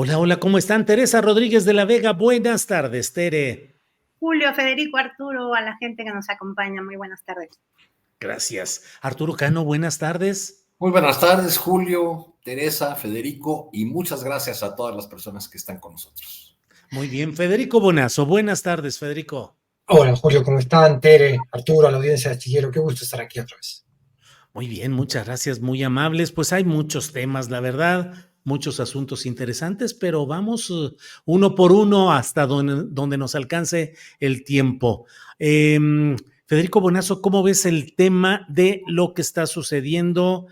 Hola, hola, ¿cómo están? Teresa Rodríguez de la Vega, buenas tardes, Tere. Julio, Federico, Arturo, a la gente que nos acompaña, muy buenas tardes. Gracias. Arturo Cano, buenas tardes. Muy buenas tardes, Julio, Teresa, Federico, y muchas gracias a todas las personas que están con nosotros. Muy bien, Federico Bonazo, buenas tardes, Federico. Hola Julio, ¿cómo están? Tere, Arturo, a la audiencia de Astillero, qué gusto estar aquí otra vez. Muy bien, muchas gracias, muy amables. Pues hay muchos temas, la verdad, muchos asuntos interesantes, pero vamos uno por uno hasta donde nos alcance el tiempo. Federico Bonazo, ¿cómo ves el tema de lo que está sucediendo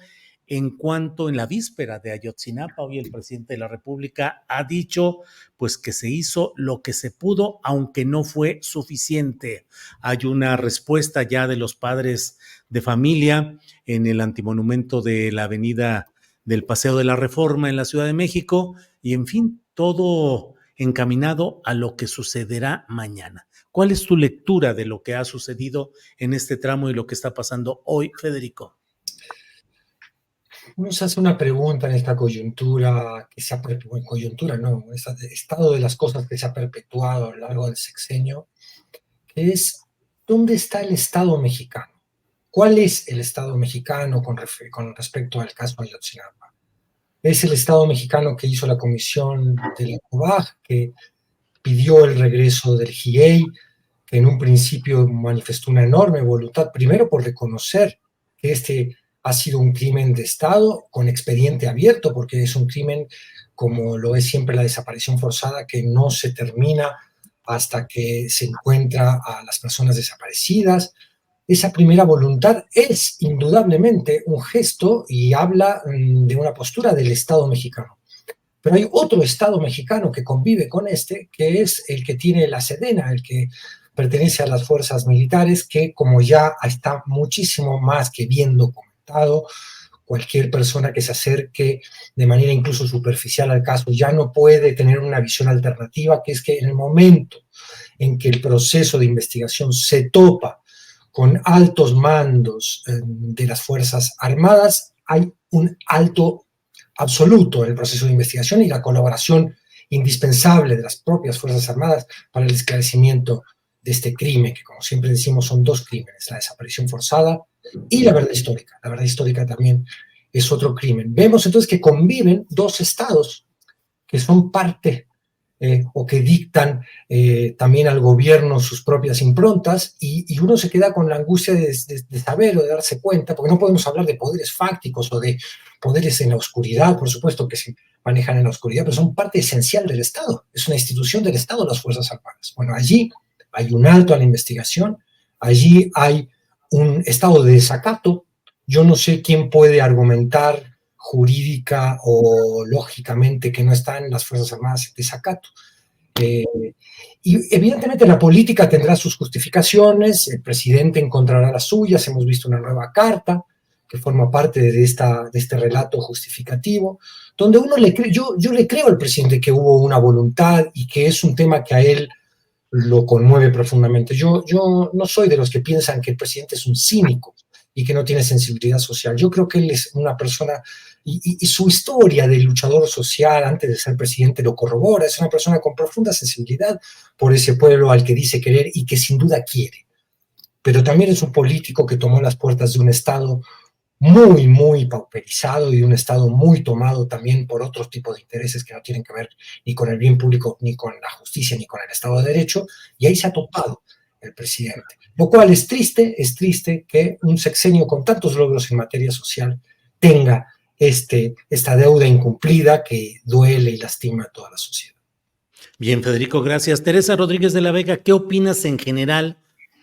en cuanto en la víspera de Ayotzinapa? Hoy el presidente de la República ha dicho pues que se hizo lo que se pudo, aunque no fue suficiente. Hay una respuesta ya de los padres de familia en el antimonumento de la avenida del Paseo de la Reforma en la Ciudad de México y en fin, todo encaminado a lo que sucederá mañana. ¿Cuál es tu lectura de lo que ha sucedido en este tramo y lo que está pasando hoy, Federico? Uno se hace una pregunta en esta coyuntura, que se ha coyuntura, no, este estado de las cosas que se ha perpetuado a lo largo del sexenio, que es, ¿dónde está el Estado mexicano? ¿Cuál es el Estado mexicano con respecto al caso Ayotzinapa? ¿Es el Estado mexicano que hizo la comisión de la COBAG, que pidió el regreso del GIEI, que en un principio manifestó una enorme voluntad, primero por reconocer que este ha sido un crimen de Estado con expediente abierto, porque es un crimen, como lo es siempre la desaparición forzada, que no se termina hasta que se encuentra a las personas desaparecidas. Esa primera voluntad es indudablemente un gesto y habla de una postura del Estado mexicano. Pero hay otro Estado mexicano que convive con este, que es el que tiene la Sedena, el que pertenece a las fuerzas militares, que como ya está muchísimo más que bien documentado, cualquier persona que se acerque de manera incluso superficial al caso ya no puede tener una visión alternativa, que es que en el momento en que el proceso de investigación se topa con altos mandos de las Fuerzas Armadas, hay un alto absoluto en el proceso de investigación y la colaboración indispensable de las propias Fuerzas Armadas para el esclarecimiento de este crimen, que como siempre decimos son dos crímenes, la desaparición forzada y la verdad histórica. La verdad histórica también es otro crimen. Vemos entonces que conviven dos estados que son parte o que dictan también al gobierno sus propias improntas y uno se queda con la angustia de saber o de darse cuenta, porque no podemos hablar de poderes fácticos o de poderes en la oscuridad, por supuesto que se manejan en la oscuridad, pero son parte esencial del Estado, es una institución del Estado las Fuerzas Armadas. Bueno, allí hay un alto a la investigación, allí hay un estado de desacato. Yo no sé quién puede argumentar jurídica o lógicamente que no están las Fuerzas Armadas en desacato. Eh, y evidentemente la política tendrá sus justificaciones, el presidente encontrará las suyas, hemos visto una nueva carta que forma parte de este relato justificativo, donde uno le cree, yo le creo al presidente que hubo una voluntad y que es un tema que a él lo conmueve profundamente. Yo no soy de los que piensan que el presidente es un cínico y que no tiene sensibilidad social. Yo creo que él es una persona, y su historia de luchador social antes de ser presidente lo corrobora, es una persona con profunda sensibilidad por ese pueblo al que dice querer y que sin duda quiere. Pero también es un político que tomó las puertas de un Estado muy, muy pauperizado y de un Estado muy tomado también por otros tipos de intereses que no tienen que ver ni con el bien público, ni con la justicia, ni con el Estado de Derecho, y ahí se ha topado el presidente. Lo cual es triste que un sexenio con tantos logros en materia social tenga esta deuda incumplida que duele y lastima a toda la sociedad. Bien, Federico, gracias. Teresa Rodríguez de la Vega, ¿qué opinas en general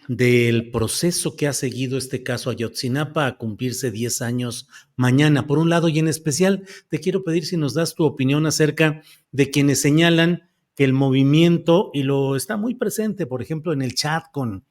del proceso que ha seguido este caso Ayotzinapa a cumplirse 10 años mañana? Por un lado, y en especial, te quiero pedir si nos das tu opinión acerca de quienes señalan que el movimiento, y lo está muy presente, por ejemplo, en el chat con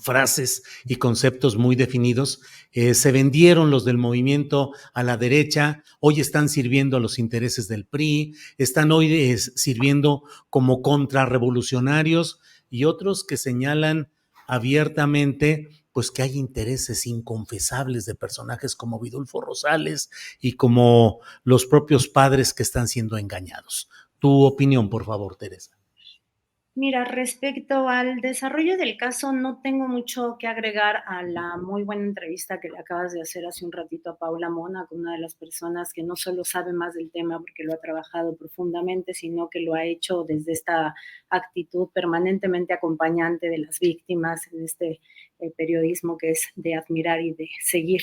frases y conceptos muy definidos, se vendieron los del movimiento a la derecha, hoy están sirviendo a los intereses del PRI, están hoy sirviendo como contrarrevolucionarios y otros que señalan abiertamente pues que hay intereses inconfesables de personajes como Vidulfo Rosales y como los propios padres que están siendo engañados. Tu opinión, por favor, Teresa. Mira, respecto al desarrollo del caso, no tengo mucho que agregar a la muy buena entrevista que le acabas de hacer hace un ratito a Paula Mona, con una de las personas que no solo sabe más del tema porque lo ha trabajado profundamente, sino que lo ha hecho desde esta actitud permanentemente acompañante de las víctimas en este periodismo que es de admirar y de seguir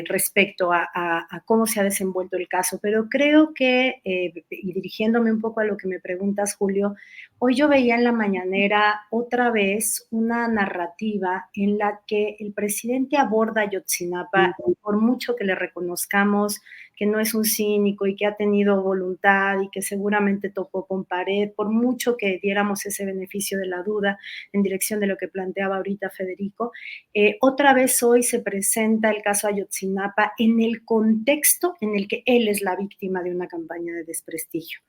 respecto a cómo se ha desenvuelto el caso. Pero creo que, y dirigiéndome un poco a lo que me preguntas, Julio, hoy yo veía en la mañanera otra vez una narrativa en la que el presidente aborda a Ayotzinapa, y por mucho que le reconozcamos que no es un cínico y que ha tenido voluntad y que seguramente topó con pared, por mucho que diéramos ese beneficio de la duda en dirección de lo que planteaba ahorita Federico, otra vez hoy se presenta el caso Ayotzinapa en el contexto en el que él es la víctima de una campaña de desprestigio,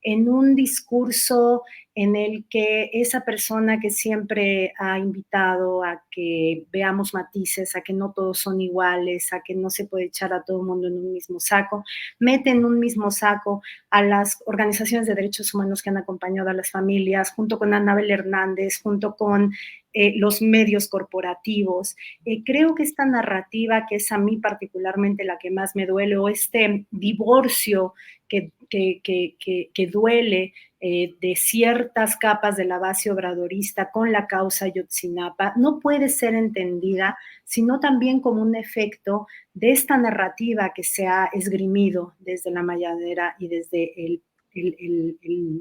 en un discurso en el que esa persona que siempre ha invitado a que veamos matices, a que no todos son iguales, a que no se puede echar a todo el mundo en un mismo saco, mete en un mismo saco a las organizaciones de derechos humanos que han acompañado a las familias, junto con Anabel Hernández, junto con los medios corporativos. Creo que esta narrativa, que es a mí particularmente la que más me duele, o este divorcio que duele de ciertas capas de la base obradorista con la causa Ayotzinapa, no puede ser entendida sino también como un efecto de esta narrativa que se ha esgrimido desde la mañanera y desde el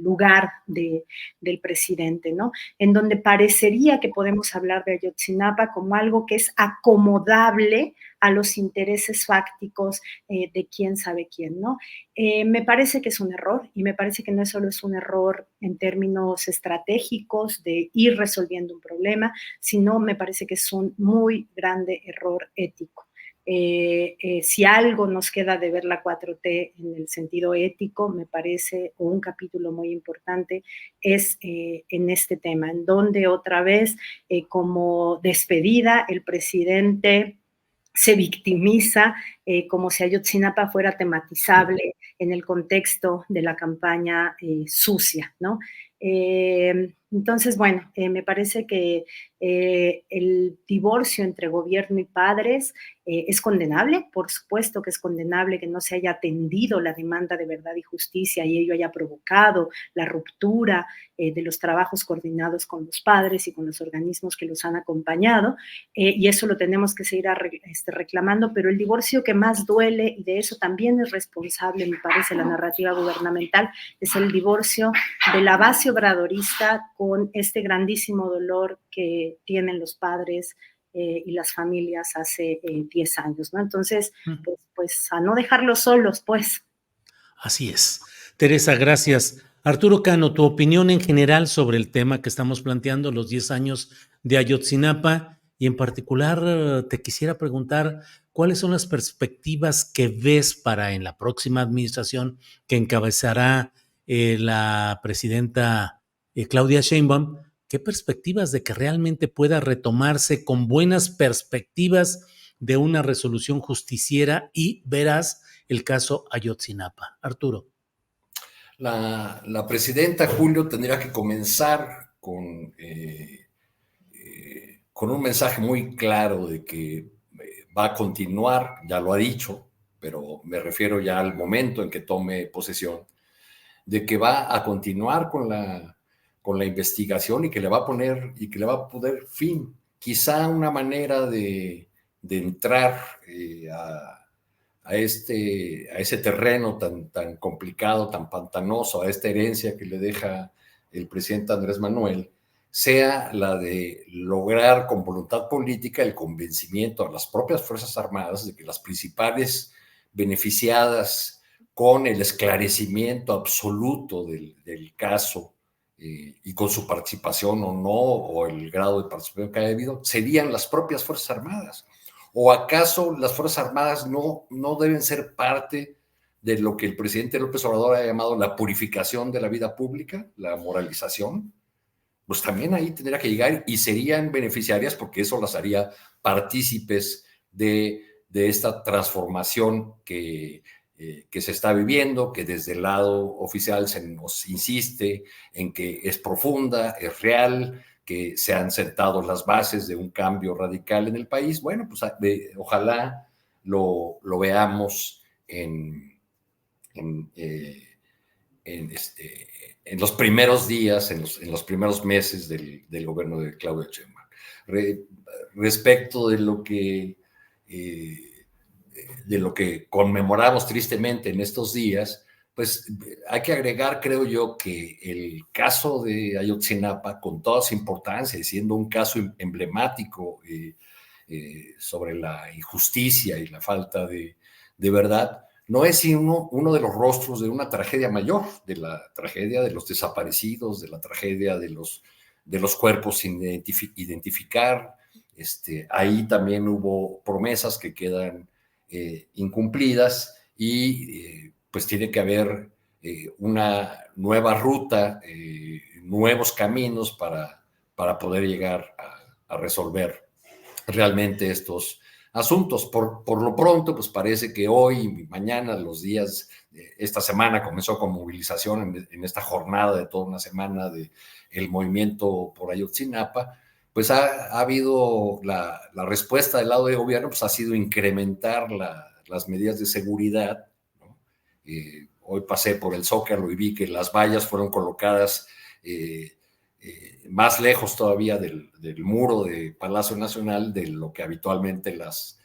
lugar del presidente, ¿no? En donde parecería que podemos hablar de Ayotzinapa como algo que es acomodable a los intereses fácticos de quién sabe quién, ¿no? Me parece que es un error, y me parece que no solo es un error en términos estratégicos de ir resolviendo un problema, sino me parece que es un muy grande error ético. Si algo nos queda de ver la 4T en el sentido ético, me parece, o un capítulo muy importante, es en este tema, en donde otra vez, como despedida, el presidente se victimiza como si Ayotzinapa fuera tematizable en el contexto de la campaña sucia, ¿no? Entonces, bueno, me parece que el divorcio entre gobierno y padres es condenable, por supuesto que es condenable que no se haya atendido la demanda de verdad y justicia y ello haya provocado la ruptura de los trabajos coordinados con los padres y con los organismos que los han acompañado, y eso lo tenemos que seguir reclamando, pero el divorcio que más duele, y de eso también es responsable, me parece, la narrativa gubernamental, es el divorcio de la base obradorista con este grandísimo dolor que tienen los padres y las familias hace 10 años, ¿no? Entonces, pues a no dejarlos solos, pues. Así es. Teresa, gracias. Arturo Cano, tu opinión en general sobre el tema que estamos planteando, los 10 años de Ayotzinapa, y en particular te quisiera preguntar cuáles son las perspectivas que ves para en la próxima administración que encabezará la presidenta Claudia Sheinbaum. ¿Qué perspectivas de que realmente pueda retomarse con buenas perspectivas de una resolución justiciera y veraz el caso Ayotzinapa? Arturo. La presidenta, Julio, tendría que comenzar con un mensaje muy claro de que va a continuar, ya lo ha dicho, pero me refiero ya al momento en que tome posesión, de que va a continuar con la investigación y que le va a poner fin. Quizá una manera de entrar a ese terreno tan complicado, tan pantanoso, a esta herencia que le deja el presidente Andrés Manuel, sea la de lograr con voluntad política el convencimiento a las propias Fuerzas Armadas de que las principales beneficiadas con el esclarecimiento absoluto del caso y con su participación o no, o el grado de participación que haya habido, serían las propias Fuerzas Armadas. ¿O acaso las Fuerzas Armadas no deben ser parte de lo que el presidente López Obrador ha llamado la purificación de la vida pública, la moralización? Pues también ahí tendría que llegar y serían beneficiarias porque eso las haría partícipes de esta transformación que que se está viviendo, que desde el lado oficial se nos insiste en que es profunda, es real, que se han sentado las bases de un cambio radical en el país. Bueno, pues ojalá lo veamos en los primeros días, en los primeros meses del gobierno de Claudia Sheinbaum. Respecto de lo que conmemoramos tristemente en estos días, pues hay que agregar, creo yo, que el caso de Ayotzinapa, con toda su importancia y siendo un caso emblemático sobre la injusticia y la falta de verdad, no es sino uno de los rostros de una tragedia mayor, de la tragedia de los desaparecidos, de la tragedia de los cuerpos sin identificar. Ahí también hubo promesas que quedan incumplidas y pues tiene que haber una nueva ruta, nuevos caminos para poder llegar a resolver realmente estos asuntos. Por lo pronto, pues parece que hoy y mañana, los días, esta semana comenzó con movilización en esta jornada de toda una semana del movimiento por Ayotzinapa, pues ha habido la respuesta del lado del gobierno, pues ha sido incrementar las medidas de seguridad, ¿no? Hoy pasé por el Zócalo y vi que las vallas fueron colocadas más lejos todavía del muro de Palacio Nacional de lo que habitualmente las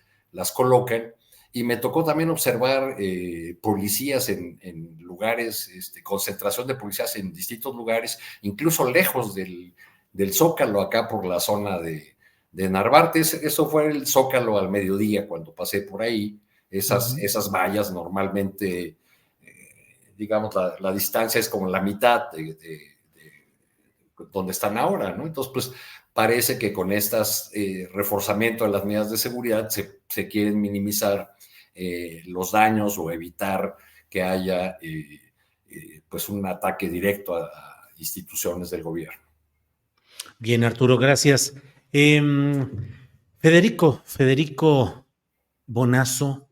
colocan. Y me tocó también observar policías en lugares, concentración de policías en distintos lugares, incluso lejos del Zócalo, acá por la zona de Narvarte. Eso fue el Zócalo al mediodía cuando pasé por ahí. Esas vallas normalmente, digamos, la distancia es como la mitad de donde están ahora, ¿no? Entonces, pues parece que con estas reforzamiento de las medidas de seguridad se quieren minimizar los daños o evitar que haya pues un ataque directo a instituciones del gobierno. Bien, Arturo, gracias. Federico Bonazo,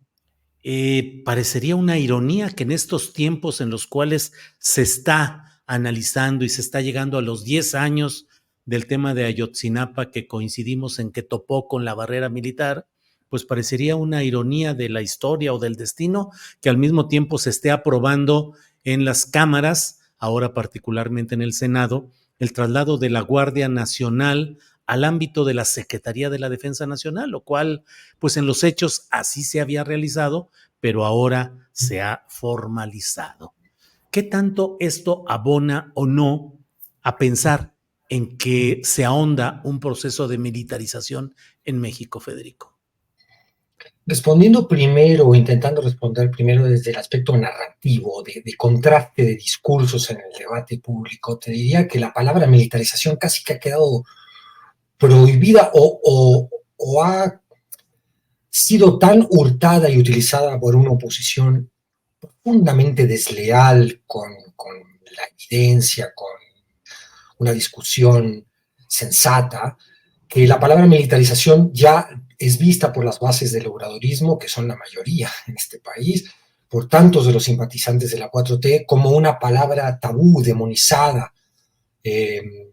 parecería una ironía que en estos tiempos en los cuales se está analizando y se está llegando a los 10 años del tema de Ayotzinapa, que coincidimos en que topó con la barrera militar, pues parecería una ironía de la historia o del destino que al mismo tiempo se esté aprobando en las cámaras, ahora particularmente en el Senado, el traslado de la Guardia Nacional al ámbito de la Secretaría de la Defensa Nacional, lo cual, pues en los hechos así se había realizado, pero ahora se ha formalizado. ¿Qué tanto esto abona o no a pensar en que se ahonda un proceso de militarización en México, Federico? Respondiendo primero, intentando responder primero desde el aspecto narrativo, de contraste de discursos en el debate público, te diría que la palabra militarización casi que ha quedado prohibida o ha sido tan hurtada y utilizada por una oposición profundamente desleal con la evidencia, con una discusión sensata, que la palabra militarización ya es vista por las bases del obradorismo, que son la mayoría en este país, por tantos de los simpatizantes de la 4T, como una palabra tabú, demonizada, que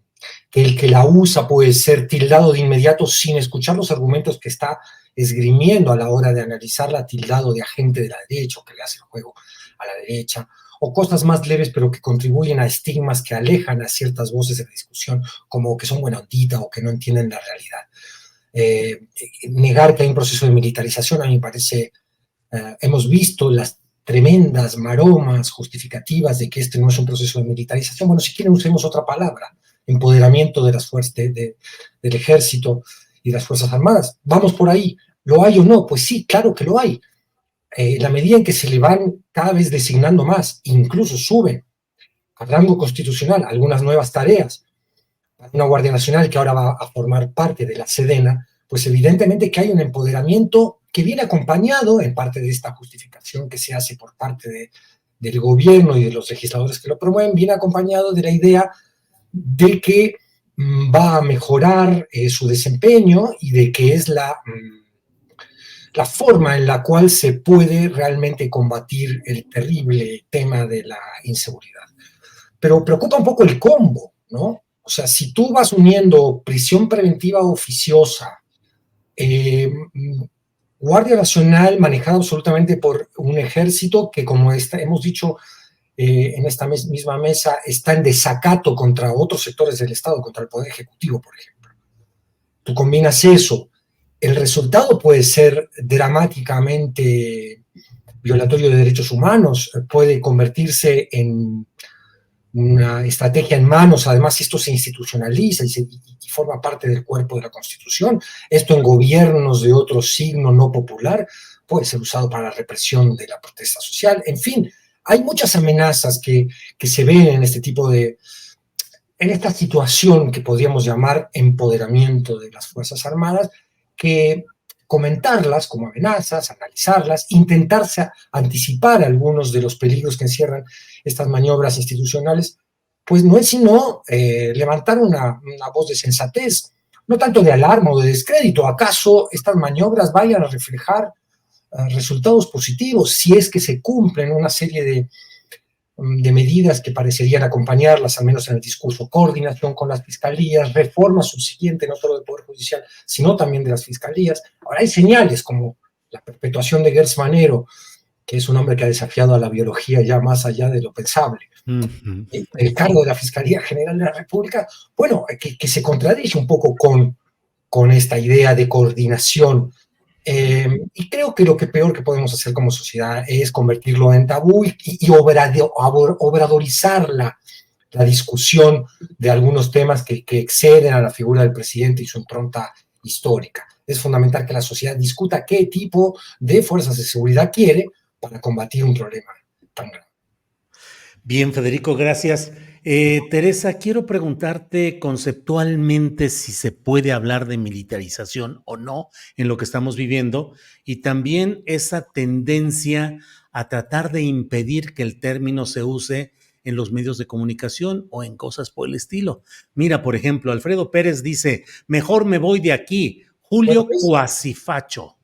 el que la usa puede ser tildado de inmediato sin escuchar los argumentos que está esgrimiendo a la hora de analizarla, tildado de agente de la derecha o que le hace el juego a la derecha, o cosas más leves pero que contribuyen a estigmas que alejan a ciertas voces de la discusión, como que son buena ondita o que no entienden la realidad. Negar que hay un proceso de militarización, a mí me parece, hemos visto las tremendas maromas justificativas de que este no es un proceso de militarización. Bueno, si quieren usemos otra palabra, empoderamiento de las fuerzas del ejército y las Fuerzas Armadas. Vamos por ahí. ¿Lo hay o no? Pues sí, claro que lo hay. La medida en que se le van cada vez designando más, incluso suben a rango constitucional algunas nuevas tareas, una Guardia Nacional que ahora va a formar parte de la Sedena, pues evidentemente que hay un empoderamiento que viene acompañado en parte de esta justificación que se hace por parte del gobierno y de los legisladores que lo promueven, viene acompañado de la idea de que va a mejorar su desempeño y de que es la forma en la cual se puede realmente combatir el terrible tema de la inseguridad. Pero preocupa un poco el combo, ¿no? O sea, si tú vas uniendo prisión preventiva oficiosa, Guardia Nacional manejada absolutamente por un ejército que, como hemos dicho en esta misma mesa, está en desacato contra otros sectores del Estado, contra el Poder Ejecutivo, por ejemplo. Tú combinas eso, el resultado puede ser dramáticamente violatorio de derechos humanos, puede convertirse en una estrategia en manos, además esto se institucionaliza y forma parte del cuerpo de la Constitución. Esto en gobiernos de otro signo no popular puede ser usado para la represión de la protesta social. En fin, hay muchas amenazas que se ven en este tipo de, en esta situación que podríamos llamar empoderamiento de las Fuerzas Armadas, que comentarlas como amenazas, analizarlas, intentarse anticipar algunos de los peligros que encierran estas maniobras institucionales, pues no es sino levantar una voz de sensatez, no tanto de alarma o de descrédito. ¿Acaso estas maniobras vayan a reflejar resultados positivos si es que se cumplen una serie de medidas que parecerían acompañarlas, al menos en el discurso? Coordinación con las fiscalías, reforma subsiguiente no solo del Poder Judicial, sino también de las fiscalías. Ahora hay señales como la perpetuación de Gertz Manero, que es un hombre que ha desafiado a la biología ya más allá de lo pensable. El cargo de la Fiscalía General de la República, bueno, que se contradice un poco con esta idea de coordinación. Y creo que lo que peor que podemos hacer como sociedad es convertirlo en tabú y obradorizar la discusión de algunos temas que exceden a la figura del presidente y su impronta histórica. Es fundamental que la sociedad discuta qué tipo de fuerzas de seguridad quiere para combatir un problema tan grave. Bien, Federico, gracias. Teresa, quiero preguntarte conceptualmente si se puede hablar de militarización o no en lo que estamos viviendo, y también esa tendencia a tratar de impedir que el término se use en los medios de comunicación o en cosas por el estilo. Mira, por ejemplo, Alfredo Pérez dice, mejor me voy de aquí, Julio Cuasifacho.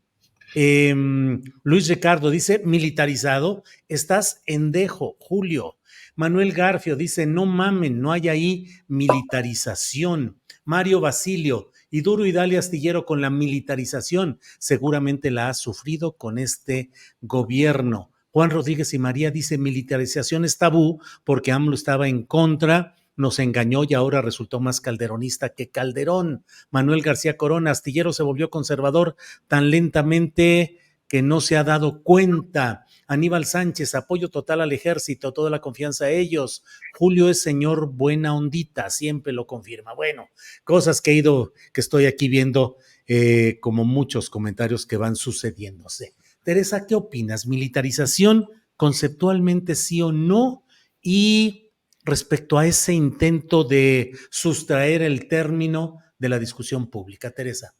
Luis Ricardo dice, militarizado, estás endejo, Julio. Manuel Garfio dice, no mamen, no hay ahí militarización. Mario Basilio, y duro y dale astillero con la militarización, seguramente la ha sufrido con este gobierno. Juan Rodríguez y María dice, militarización es tabú porque AMLO estaba en contra, nos engañó y ahora resultó más calderonista que Calderón. Manuel García Corona, astillero se volvió conservador tan lentamente que no se ha dado cuenta. Aníbal Sánchez, apoyo total al ejército, toda la confianza a ellos. Julio es señor buena ondita, siempre lo confirma. Bueno, cosas que estoy aquí viendo como muchos comentarios que van sucediéndose. Teresa, ¿qué opinas? ¿Militarización conceptualmente sí o no? Y respecto a ese intento de sustraer el término de la discusión pública. Teresa.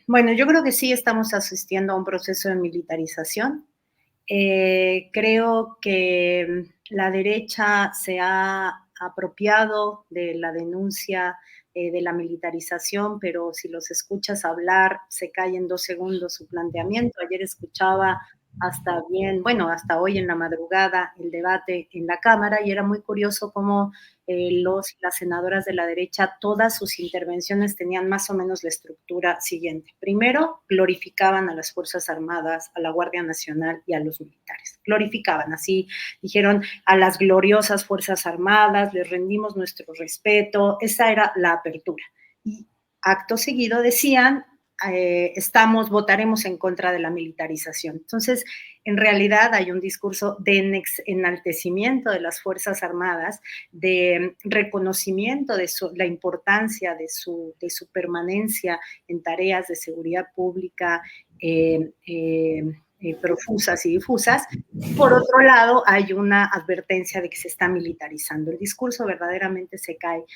Bueno, yo creo que sí estamos asistiendo a un proceso de militarización. Creo que la derecha se ha apropiado de la denuncia de la militarización, pero si los escuchas hablar, se cae en 2 segundos su planteamiento. Ayer escuchaba hasta hoy en la madrugada el debate en la Cámara y era muy curioso cómo las senadoras de la derecha, todas sus intervenciones tenían más o menos la estructura siguiente. Primero, glorificaban a las Fuerzas Armadas, a la Guardia Nacional y a los militares. Glorificaban, así dijeron, a las gloriosas Fuerzas Armadas, les rendimos nuestro respeto. Esa era la apertura. Y acto seguido decían, votaremos en contra de la militarización. Entonces, en realidad hay un discurso de enaltecimiento de las Fuerzas Armadas, de reconocimiento de la importancia de su permanencia en tareas de seguridad pública profusas y difusas. Por otro lado, hay una advertencia de que se está militarizando. El discurso verdaderamente se cae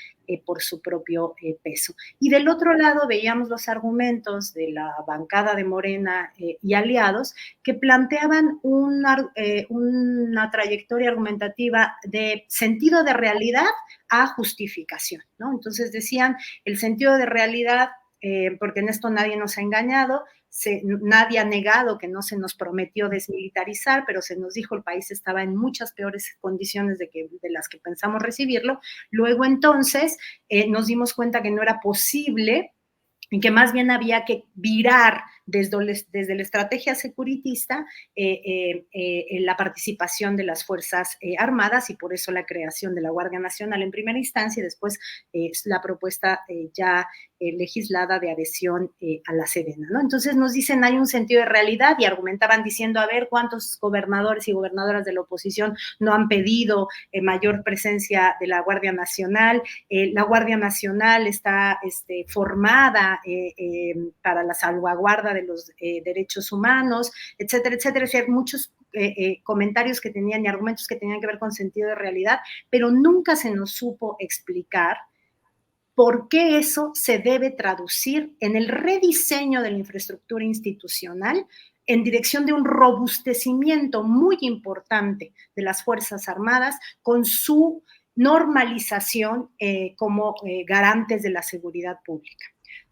por su propio peso. Y del otro lado veíamos los argumentos de la bancada de Morena y aliados que planteaban una trayectoria argumentativa de sentido de realidad a justificación, ¿no? Entonces decían, el sentido de realidad, porque en esto nadie nos ha engañado, nadie ha negado que no se nos prometió desmilitarizar, pero se nos dijo el país estaba en muchas peores condiciones de las que pensamos recibirlo. Luego entonces nos dimos cuenta que no era posible y que más bien había que virar desde la estrategia securitista la participación de las Fuerzas Armadas, y por eso la creación de la Guardia Nacional en primera instancia, y después la propuesta ya legislada de adhesión a la Sedena, ¿no? Entonces nos dicen, hay un sentido de realidad, y argumentaban diciendo, a ver, ¿cuántos gobernadores y gobernadoras de la oposición no han pedido mayor presencia de la Guardia Nacional? La Guardia Nacional está formada para la salvaguarda de los derechos humanos, etcétera, etcétera. O sea, muchos comentarios que tenían y argumentos que tenían que ver con sentido de realidad, pero nunca se nos supo explicar por qué eso se debe traducir en el rediseño de la infraestructura institucional en dirección de un robustecimiento muy importante de las Fuerzas Armadas con su normalización como garantes de la seguridad pública.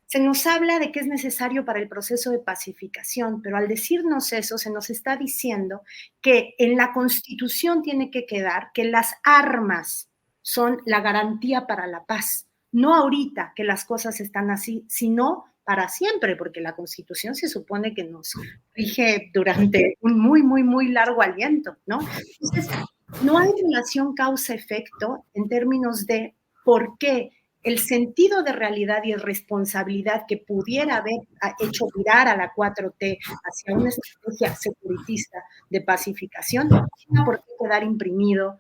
Se nos habla de que es necesario para el proceso de pacificación, pero al decirnos eso se nos está diciendo que en la Constitución tiene que quedar que las armas son la garantía para la paz. No ahorita que las cosas están así, sino para siempre, porque la Constitución se supone que nos rige durante un muy, muy, muy largo aliento, ¿no? Entonces, no hay relación causa-efecto en términos de por qué el sentido de realidad y responsabilidad que pudiera haber hecho virar a la 4T hacia una estrategia securitista de pacificación, no tiene por qué quedar imprimido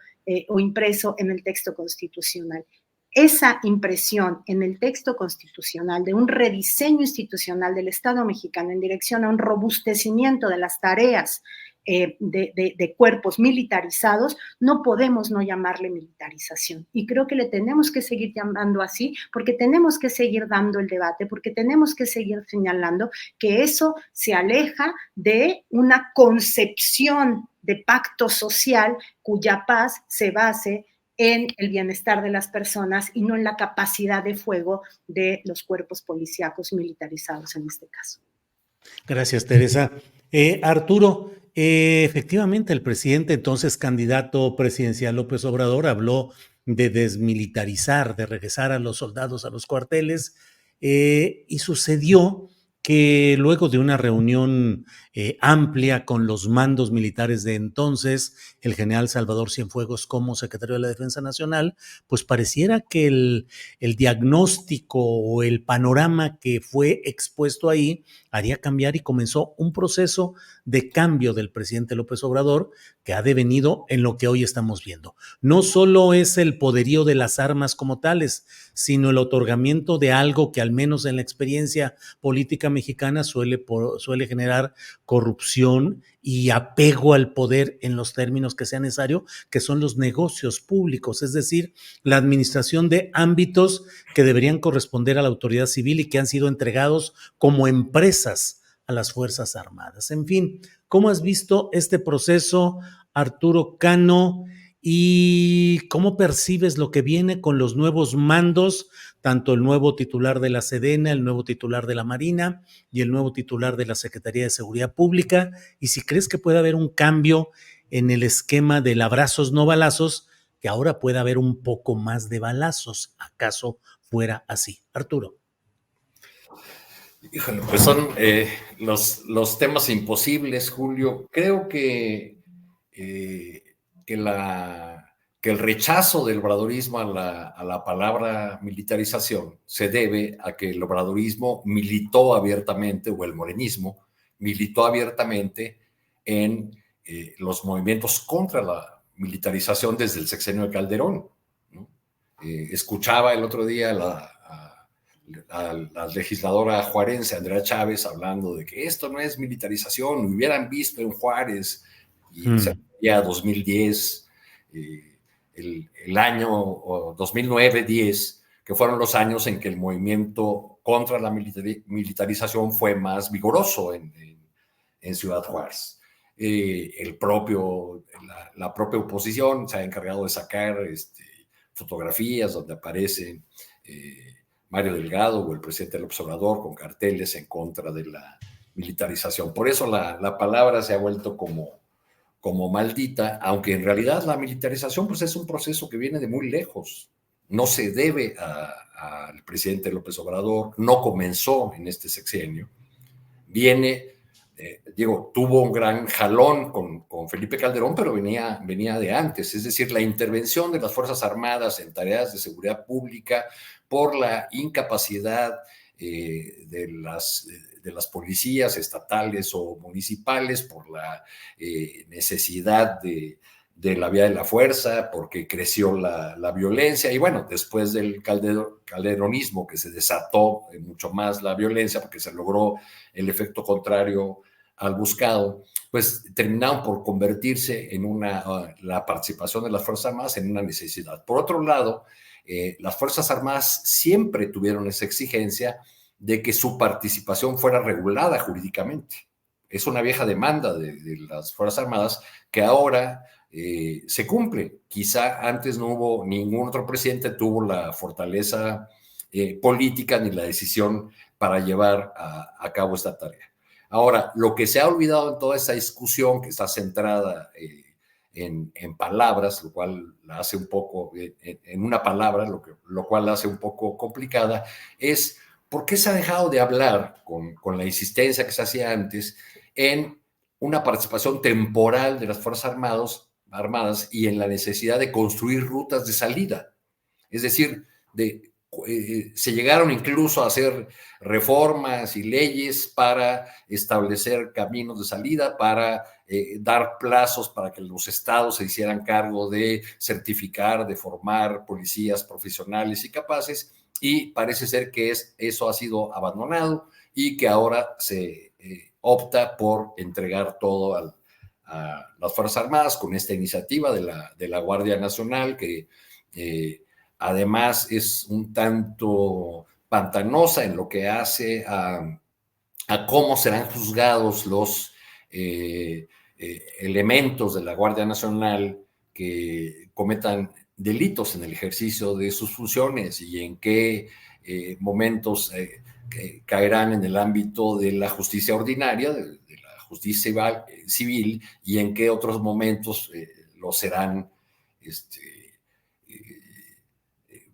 o impreso en el texto constitucional. Esa impresión en el texto constitucional de un rediseño institucional del Estado mexicano en dirección a un robustecimiento de las tareas de cuerpos militarizados, no podemos no llamarle militarización. Y creo que le tenemos que seguir llamando así, porque tenemos que seguir dando el debate, porque tenemos que seguir señalando que eso se aleja de una concepción de pacto social cuya paz se base en el bienestar de las personas y no en la capacidad de fuego de los cuerpos policíacos militarizados en este caso. Gracias, Teresa. Arturo, efectivamente, el presidente, entonces candidato presidencial López Obrador, habló de desmilitarizar, de regresar a los soldados a los cuarteles, y sucedió que luego de una reunión amplia con los mandos militares de entonces, el general Salvador Cienfuegos como secretario de la Defensa Nacional, pues pareciera que el diagnóstico o el panorama que fue expuesto ahí haría cambiar, y comenzó un proceso de cambio del presidente López Obrador que ha devenido en lo que hoy estamos viendo. No solo es el poderío de las armas como tales, sino el otorgamiento de algo que al menos en la experiencia política mexicana suele generar corrupción y apego al poder en los términos que sea necesario, que son los negocios públicos, es decir, la administración de ámbitos que deberían corresponder a la autoridad civil y que han sido entregados como empresas a las Fuerzas Armadas. En fin, ¿cómo has visto este proceso, Arturo Cano? ¿Y cómo percibes lo que viene con los nuevos mandos, tanto el nuevo titular de la Sedena, el nuevo titular de la Marina y el nuevo titular de la Secretaría de Seguridad Pública? Y si crees que puede haber un cambio en el esquema del abrazos no balazos, que ahora pueda haber un poco más de balazos, ¿acaso fuera así? Arturo. Híjole, pues son los temas imposibles, Julio. Creo que el rechazo del obradorismo a la palabra militarización se debe a que el obradorismo militó abiertamente, o el morenismo militó abiertamente en los movimientos contra la militarización desde el sexenio de Calderón, ¿no? Escuchaba el otro día a la legisladora juarense Andrea Chávez hablando de que esto no es militarización, lo hubieran visto en Juárez, y se veía 2010, el año 2009-10, que fueron los años en que el movimiento contra la militarización fue más vigoroso en Ciudad Juárez. La propia oposición se ha encargado de sacar fotografías donde aparecen Mario Delgado o el presidente López Obrador con carteles en contra de militarización. Por eso la palabra se ha vuelto como maldita, aunque en realidad la militarización pues es un proceso que viene de muy lejos. No se debe al presidente López Obrador, no comenzó en este sexenio, viene, tuvo un gran jalón con Felipe Calderón, pero venía de antes, es decir, la intervención de las Fuerzas Armadas en tareas de seguridad pública por la incapacidad de las policías estatales o municipales, por la necesidad de la vía de la fuerza, porque creció la violencia, y bueno, después del calderonismo, que se desató mucho más la violencia, porque se logró el efecto contrario al buscado, pues terminaron por convertirse en la participación de las Fuerzas Armadas en una necesidad. Por otro lado, las Fuerzas Armadas siempre tuvieron esa exigencia de que su participación fuera regulada jurídicamente. Es una vieja demanda de las Fuerzas Armadas que ahora se cumple. Quizá antes no hubo, ningún otro presidente tuvo la fortaleza política ni la decisión para llevar a cabo esta tarea. Ahora, lo que se ha olvidado en toda esta discusión, que está centrada en palabras, lo cual la hace un poco, en una palabra, lo cual la hace un poco complicada, es por qué se ha dejado de hablar con la insistencia que se hacía antes en una participación temporal de las Fuerzas Armadas y en la necesidad de construir rutas de salida. Es decir, se llegaron incluso a hacer reformas y leyes para establecer caminos de salida, para dar plazos para que los estados se hicieran cargo de certificar, de formar policías profesionales y capaces, y parece ser que eso ha sido abandonado y que ahora se opta por entregar todo a las Fuerzas Armadas con esta iniciativa de la Guardia Nacional, que además es un tanto pantanosa en lo que hace a cómo serán juzgados los elementos de la Guardia Nacional que cometan delitos en el ejercicio de sus funciones y en qué momentos caerán en el ámbito de la justicia ordinaria, de la justicia civil, y en qué otros momentos lo serán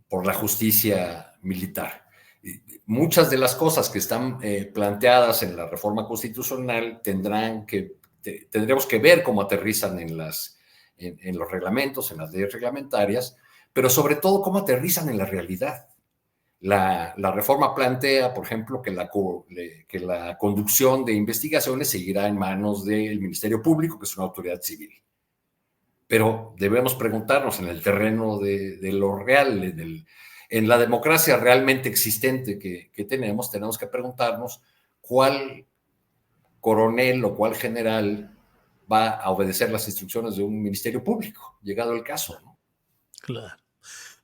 por la justicia militar. Muchas de las cosas que están planteadas en la reforma constitucional tendremos que ver cómo aterrizan en los reglamentos, en las leyes reglamentarias, pero sobre todo cómo aterrizan en la realidad. La reforma plantea, por ejemplo, que la conducción de investigaciones seguirá en manos del Ministerio Público, que es una autoridad civil. Pero debemos preguntarnos en el terreno de lo real, en la democracia realmente existente que tenemos que preguntarnos cuál coronel o cuál general va a obedecer las instrucciones de un ministerio público, llegado el caso, ¿no? Claro.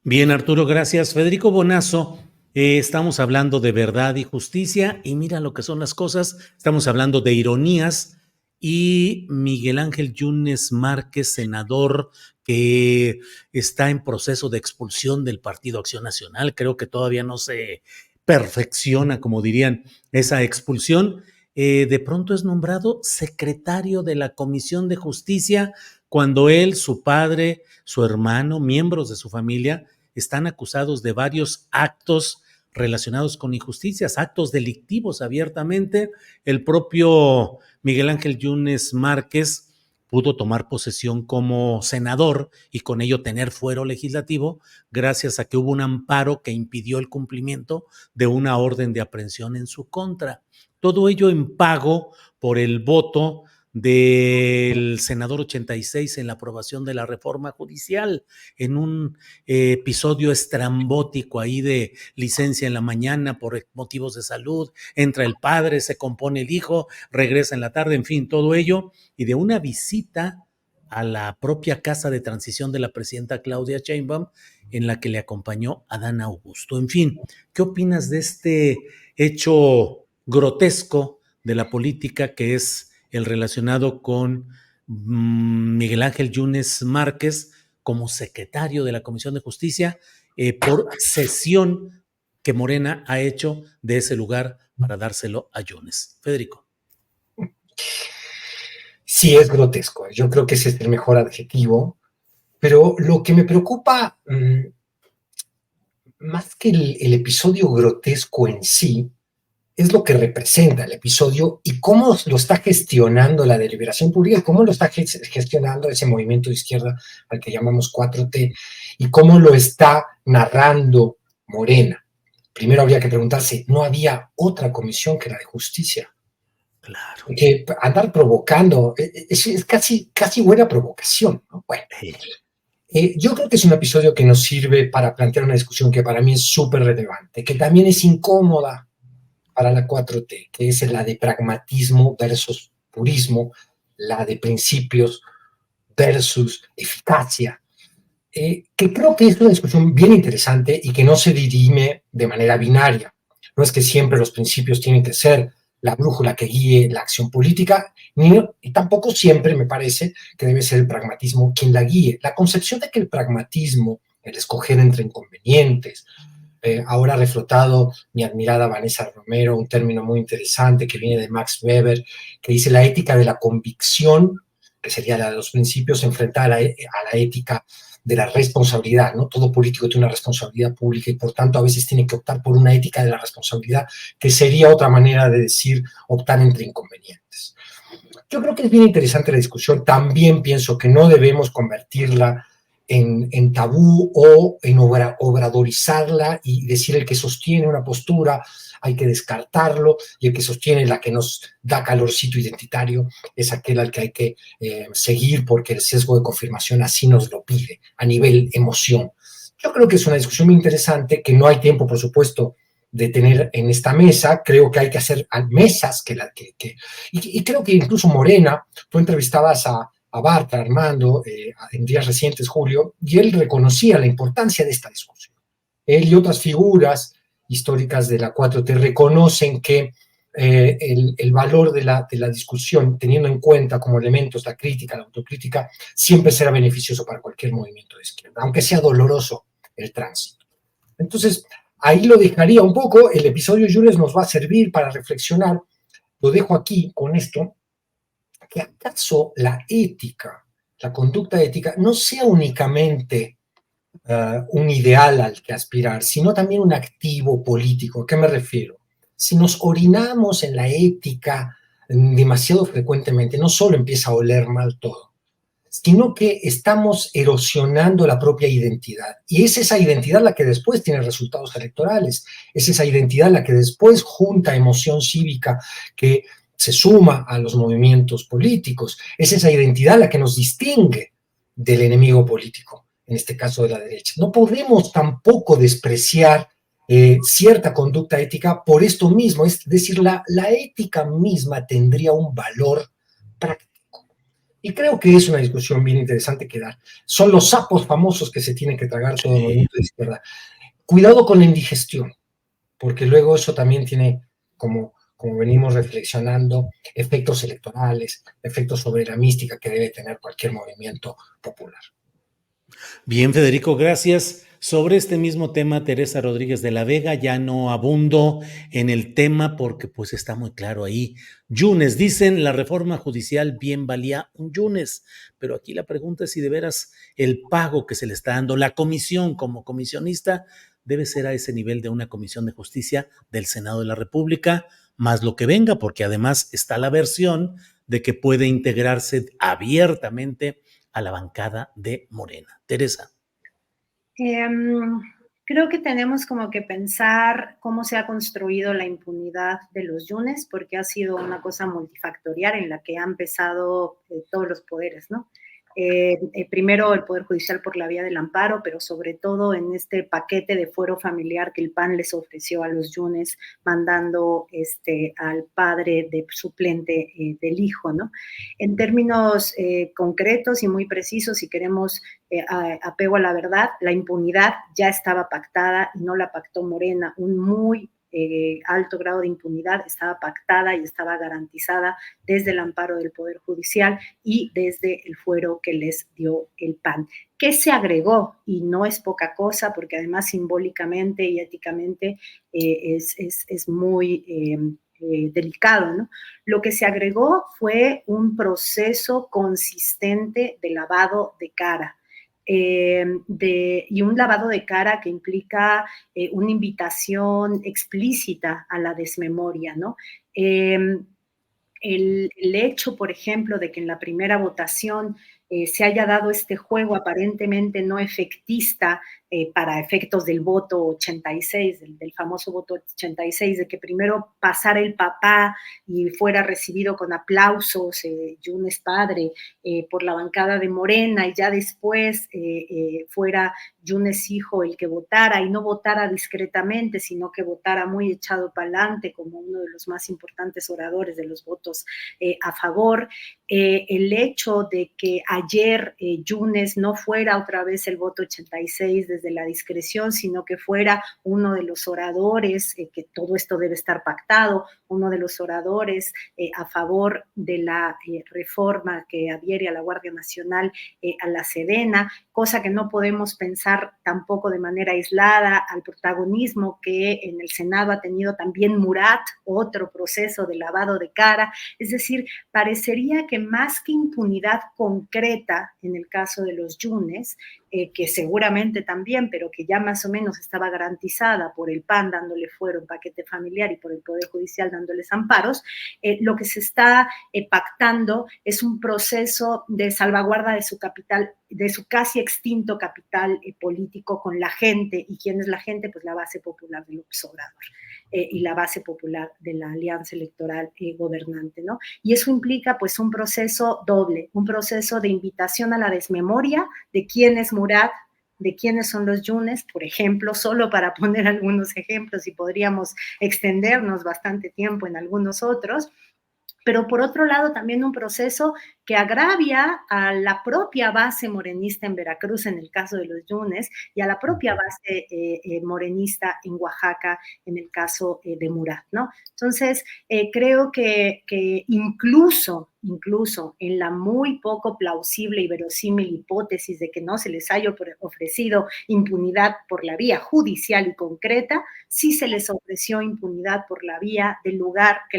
Bien, Arturo, gracias. Federico Bonazo, estamos hablando de verdad y justicia, y mira lo que son las cosas, estamos hablando de ironías, y Miguel Ángel Yunes Márquez, senador que está en proceso de expulsión del Partido Acción Nacional, creo que todavía no se perfecciona, como dirían, esa expulsión, de pronto es nombrado secretario de la Comisión de Justicia, cuando él, su padre, su hermano, miembros de su familia, están acusados de varios actos relacionados con injusticias, actos delictivos abiertamente. El propio Miguel Ángel Yunes Márquez pudo tomar posesión como senador y con ello tener fuero legislativo gracias a que hubo un amparo que impidió el cumplimiento de una orden de aprehensión en su contra. Todo ello en pago por el voto del senador 86 en la aprobación de la reforma judicial, en un episodio estrambótico ahí de licencia en la mañana por motivos de salud, entra el padre, se compone el hijo, regresa en la tarde, en fin, todo ello, y de una visita a la propia casa de transición de la presidenta Claudia Sheinbaum, en la que le acompañó Adán Augusto. En fin, ¿qué opinas de este hecho grotesco de la política que es el relacionado con Miguel Ángel Yunes Márquez como secretario de la Comisión de Justicia por cesión que Morena ha hecho de ese lugar para dárselo a Yunes? Federico. Sí, es grotesco. Yo creo que ese es el mejor adjetivo. Pero lo que me preocupa, más que el episodio grotesco en sí, es lo que representa el episodio y cómo lo está gestionando la deliberación pública, cómo lo está gestionando ese movimiento de izquierda al que llamamos 4T y cómo lo está narrando Morena. Primero habría que preguntarse, ¿no había otra comisión que la de justicia? Claro. Que andar provocando es casi buena provocación, ¿no? Bueno, yo creo que es un episodio que nos sirve para plantear una discusión que para mí es súper relevante, que también es incómoda para la 4T, que es la de pragmatismo versus purismo, la de principios versus eficacia, que creo que es una discusión bien interesante y que no se dirime de manera binaria. No es que siempre los principios tienen que ser la brújula que guíe la acción política, y tampoco siempre me parece que debe ser el pragmatismo quien la guíe. La concepción de que el pragmatismo, el escoger entre inconvenientes, ahora ha reflotado mi admirada Vanessa Romero, un término muy interesante que viene de Max Weber, que dice la ética de la convicción, que sería la de los principios, enfrentada a la ética de la responsabilidad, ¿no? Todo político tiene una responsabilidad pública y por tanto a veces tiene que optar por una ética de la responsabilidad, que sería otra manera de decir optar entre inconvenientes. Yo creo que es bien interesante la discusión. También pienso que no debemos convertirla en tabú o en obradorizarla y decir el que sostiene una postura hay que descartarlo y el que sostiene la que nos da calorcito identitario es aquel al que hay que seguir porque el sesgo de confirmación así nos lo pide a nivel emoción. Yo creo que es una discusión muy interesante que no hay tiempo, por supuesto, de tener en esta mesa. Creo que hay que hacer mesas y creo que incluso Morena, tú entrevistabas a Bartra, Armando, en días recientes, Julio, y él reconocía la importancia de esta discusión. Él y otras figuras históricas de la 4T reconocen que el valor de la discusión, teniendo en cuenta como elementos la crítica, la autocrítica, siempre será beneficioso para cualquier movimiento de izquierda, aunque sea doloroso el tránsito. Entonces, ahí lo dejaría un poco. El episodio Yunes nos va a servir para reflexionar. Lo dejo aquí con esto, que acaso la ética, la conducta ética, no sea únicamente un ideal al que aspirar, sino también un activo político. ¿A qué me refiero? Si nos orinamos en la ética demasiado frecuentemente, no solo empieza a oler mal todo, sino que estamos erosionando la propia identidad. Y es esa identidad la que después tiene resultados electorales, es esa identidad la que después junta emoción cívica que se suma a los movimientos políticos, es esa identidad la que nos distingue del enemigo político, en este caso de la derecha. No podemos tampoco despreciar cierta conducta ética por esto mismo, es decir, la ética misma tendría un valor práctico. Y creo que es una discusión bien interesante que dar. Son los sapos famosos que se tienen que tragar todo el movimiento de izquierda. Cuidado con la indigestión, porque luego eso también tiene, como venimos reflexionando, efectos electorales, efectos sobre la mística que debe tener cualquier movimiento popular. Bien, Federico, gracias. Sobre este mismo tema, Teresa Rodríguez de la Vega, ya no abundo en el tema porque pues está muy claro ahí. Yunes, dicen, la reforma judicial bien valía un Yunes, pero aquí la pregunta es si de veras el pago que se le está dando, la comisión como comisionista, debe ser a ese nivel de una comisión de justicia del Senado de la República, más lo que venga, porque además está la versión de que puede integrarse abiertamente a la bancada de Morena. Teresa. Creo que tenemos como que pensar cómo se ha construido la impunidad de los Yunes, porque ha sido una cosa multifactorial en la que han pesado todos los poderes, ¿no? Primero el Poder Judicial por la vía del amparo, pero sobre todo en este paquete de fuero familiar que el PAN les ofreció a los Yunes, mandando al padre de suplente del hijo, ¿no? En términos concretos y muy precisos, si queremos apego a la verdad, la impunidad ya estaba pactada y no la pactó Morena, un muy alto grado de impunidad estaba pactada y estaba garantizada desde el amparo del Poder Judicial y desde el fuero que les dio el PAN. ¿Qué se agregó? Y no es poca cosa, porque además simbólicamente y éticamente es muy delicado, ¿no? Lo que se agregó fue un proceso consistente de lavado de cara. Y un lavado de cara que implica una invitación explícita a la desmemoria, ¿no? El hecho, por ejemplo, de que en la primera votación se haya dado este juego aparentemente no efectista para efectos del voto 86, del famoso voto 86, de que primero pasara el papá y fuera recibido con aplausos, Yunes padre, por la bancada de Morena, y ya después fuera Yunes hijo el que votara, y no votara discretamente, sino que votara muy echado para adelante como uno de los más importantes oradores de los votos a favor. El hecho de que ayer Yunes no fuera otra vez el voto 86 desde la discreción, sino que fuera uno de los oradores, que todo esto debe estar pactado, uno de los oradores a favor de la reforma que adhiere a la Guardia Nacional, a la Sedena, cosa que no podemos pensar tampoco de manera aislada al protagonismo que en el Senado ha tenido también Murat, otro proceso de lavado de cara. Es decir, parecería que más que impunidad concreta en el caso de los Yunes, que seguramente también, pero que ya más o menos estaba garantizada por el PAN dándole fuero en paquete familiar y por el Poder Judicial dándoles amparos, lo que se está pactando es un proceso de salvaguarda de su capital, de su casi extinto capital político con la gente. ¿Y quién es la gente? Pues la base popular de López Obrador. Y la base popular de la alianza electoral gobernante, ¿no? Y eso implica pues un proceso doble, un proceso de invitación a la desmemoria de quién es Murat, de quiénes son los Yunes, por ejemplo, solo para poner algunos ejemplos, y podríamos extendernos bastante tiempo en algunos otros, pero por otro lado también un proceso que agravia a la propia base morenista en Veracruz, en el caso de los Yunes, y a la propia base morenista en Oaxaca, en el caso de Murat, ¿no? Entonces, creo que incluso en la muy poco plausible y verosímil hipótesis de que no se les haya ofrecido impunidad por la vía judicial y concreta, sí se les ofreció impunidad por la vía del lugar que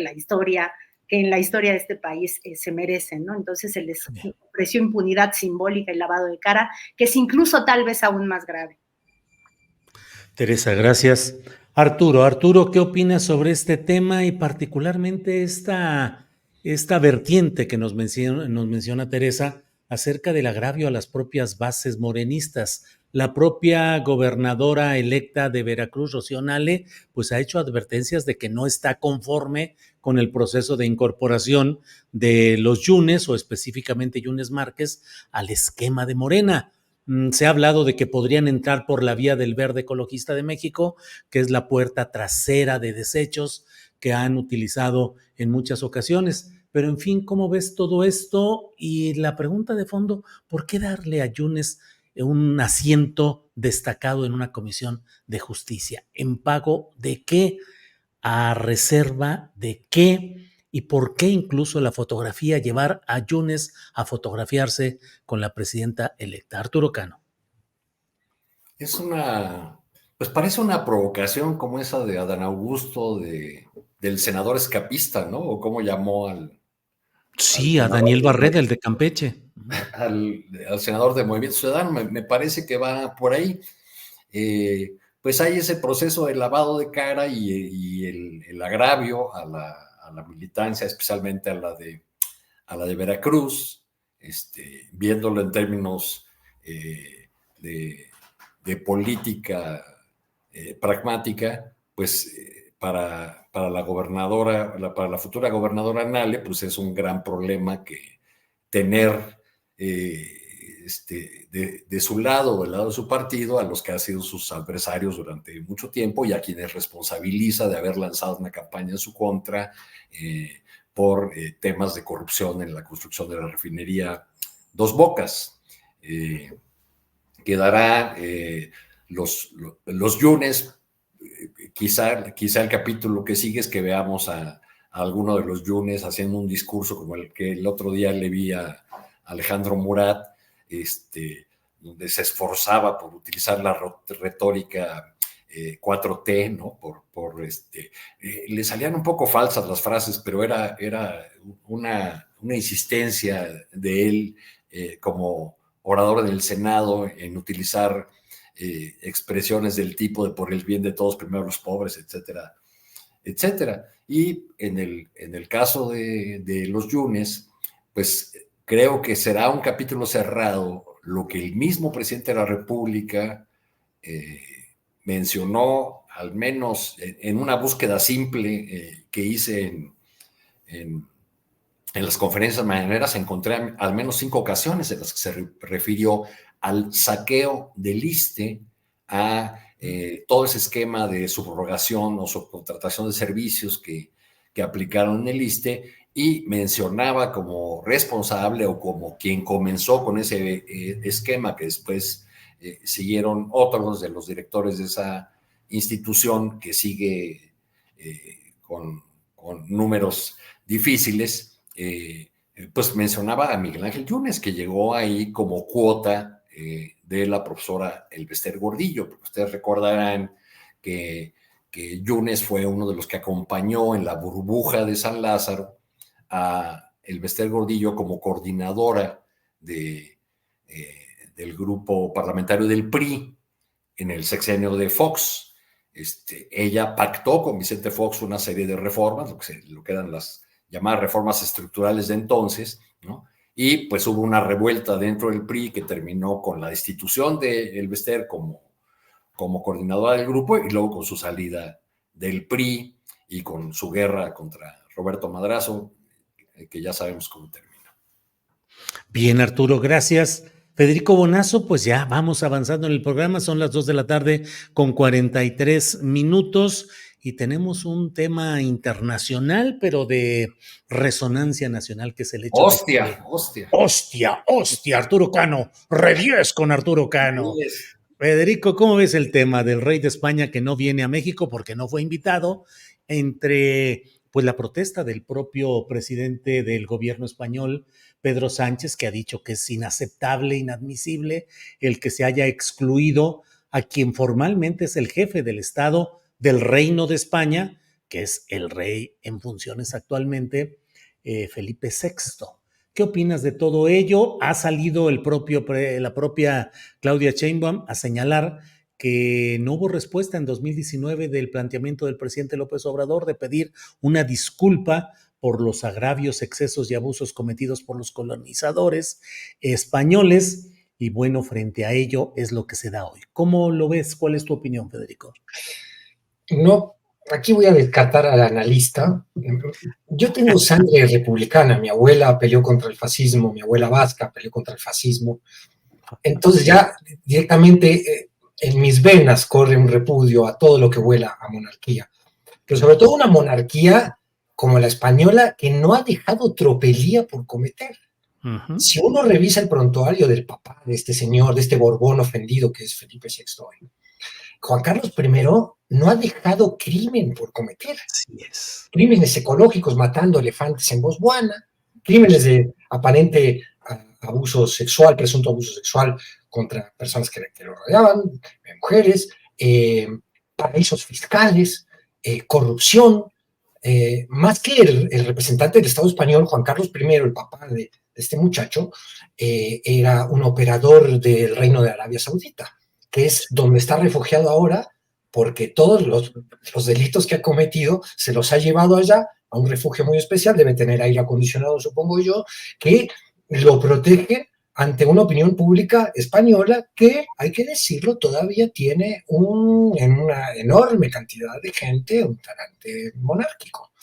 en la historia de este país se merecen, ¿no? Entonces se les ofreció impunidad simbólica y lavado de cara, que es incluso tal vez aún más grave. Teresa, gracias. Arturo, ¿qué opinas sobre este tema y particularmente esta vertiente que nos menciona Teresa acerca del agravio a las propias bases morenistas? La propia gobernadora electa de Veracruz, Rocío Nale, pues ha hecho advertencias de que no está conforme con el proceso de incorporación de los Yunes, o específicamente Yunes Márquez, al esquema de Morena. Se ha hablado de que podrían entrar por la vía del Verde Ecologista de México, que es la puerta trasera de desechos que han utilizado en muchas ocasiones. Pero en fin, ¿cómo ves todo esto? Y la pregunta de fondo, ¿por qué darle a Yunes un asiento destacado en una comisión de justicia? ¿En pago de qué? ¿A reserva de qué? ¿Y por qué incluso la fotografía, llevar a Yunes a fotografiarse con la presidenta electa? Arturo Cano. Es pues parece una provocación como esa de Adán Augusto, del senador escapista, ¿no? O cómo llamó Sí, a Daniel Barreda, el de Campeche. al senador de Movimiento Ciudadano. Me parece que va por ahí. Pues hay ese proceso de lavado de cara y el agravio a la militancia, especialmente a la de Veracruz, viéndolo en términos de política pragmática, pues para la gobernadora, para la futura gobernadora Nale, pues es un gran problema que tener de su lado, del lado de su partido, a los que han sido sus adversarios durante mucho tiempo y a quienes responsabiliza de haber lanzado una campaña en su contra por temas de corrupción en la construcción de la refinería Dos Bocas. Quedará los Yunes, quizá el capítulo que sigue es que veamos a alguno de los Yunes haciendo un discurso como el que el otro día le vi a Alejandro Murat, donde se esforzaba por utilizar la retórica 4T, ¿no? Le salían un poco falsas las frases, pero era una insistencia de él como orador del Senado en utilizar expresiones del tipo de por el bien de todos, primero los pobres, etcétera, etcétera. Y en el caso de los Yunes, pues creo que será un capítulo cerrado lo que el mismo presidente de la República mencionó, al menos en una búsqueda simple que hice en las conferencias mañaneras, encontré al menos 5 ocasiones en las que se refirió al saqueo del ISSSTE, a todo ese esquema de subrogación o subcontratación de servicios que aplicaron en el ISSSTE, y mencionaba como responsable o como quien comenzó con ese esquema que después siguieron otros de los directores de esa institución que sigue con números difíciles, pues mencionaba a Miguel Ángel Yunes, que llegó ahí como cuota de la profesora Elbester Gordillo, porque ustedes recordarán que Yunes fue uno de los que acompañó en la burbuja de San Lázaro a Elbester Gordillo como coordinadora del grupo parlamentario del PRI en el sexenio de Fox. Ella pactó con Vicente Fox una serie de reformas, lo que eran las llamadas reformas estructurales de entonces, ¿no? Y pues hubo una revuelta dentro del PRI que terminó con la destitución de Elbester como coordinadora del grupo, y luego con su salida del PRI y con su guerra contra Roberto Madrazo, que ya sabemos cómo terminó. Bien, Arturo, gracias. Federico Bonazo, pues ya vamos avanzando en el programa, son las 2 de la tarde con 43 minutos y tenemos un tema internacional, pero de resonancia nacional, que es el hecho ¡Hostia! Arturo Cano, ¡Re10 con Arturo Cano! Yes. Federico, ¿cómo ves el tema del rey de España que no viene a México porque no fue invitado, entre pues la protesta del propio presidente del gobierno español, Pedro Sánchez, que ha dicho que es inaceptable, inadmisible el que se haya excluido a quien formalmente es el jefe del Estado del Reino de España, que es el rey en funciones actualmente, Felipe VI? ¿Qué opinas de todo ello? Ha salido la propia Claudia Sheinbaum a señalar que no hubo respuesta en 2019 del planteamiento del presidente López Obrador de pedir una disculpa por los agravios, excesos y abusos cometidos por los colonizadores españoles, y bueno, frente a ello es lo que se da hoy. ¿Cómo lo ves? ¿Cuál es tu opinión, Federico? No, aquí voy a descartar al analista. Yo tengo sangre republicana, mi abuela peleó contra el fascismo, mi abuela vasca peleó contra el fascismo, entonces ya directamente en mis venas corre un repudio a todo lo que huela a monarquía, pero sobre todo una monarquía como la española, que no ha dejado tropelía por cometer. Uh-huh. Si uno revisa el prontuario del papá de este señor, de este Borbón ofendido que es Felipe VI, Juan Carlos I no ha dejado crimen por cometer. Así es. Crímenes ecológicos, matando elefantes en Botswana, crímenes de aparente abuso sexual, presunto abuso sexual contra personas que lo rodeaban, mujeres, paraísos fiscales, corrupción. Más que el representante del Estado español, Juan Carlos I, el papá de este muchacho, era un operador del Reino de Arabia Saudita, que es donde está refugiado ahora, porque todos los delitos que ha cometido se los ha llevado allá a un refugio muy especial, debe tener aire acondicionado, supongo yo, que lo protege ante una opinión pública española que, hay que decirlo, todavía tiene una enorme cantidad de gente, un talante monárquico.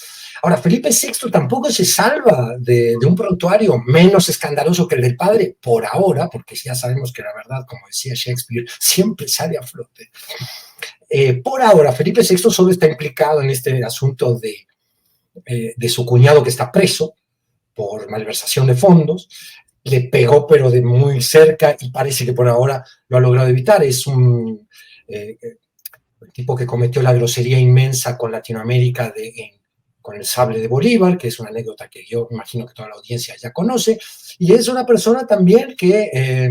Ahora, Felipe VI tampoco se salva de un prontuario menos escandaloso que el del padre, por ahora, porque ya sabemos que la verdad, como decía Shakespeare, siempre sale a flote. Por ahora, Felipe VI solo está implicado en este asunto de su cuñado que está preso por malversación de fondos. Le pegó, pero de muy cerca, y parece que por ahora lo ha logrado evitar. Es un tipo que cometió la grosería inmensa con Latinoamérica con el sable de Bolívar, que es una anécdota que yo imagino que toda la audiencia ya conoce, y es una persona también que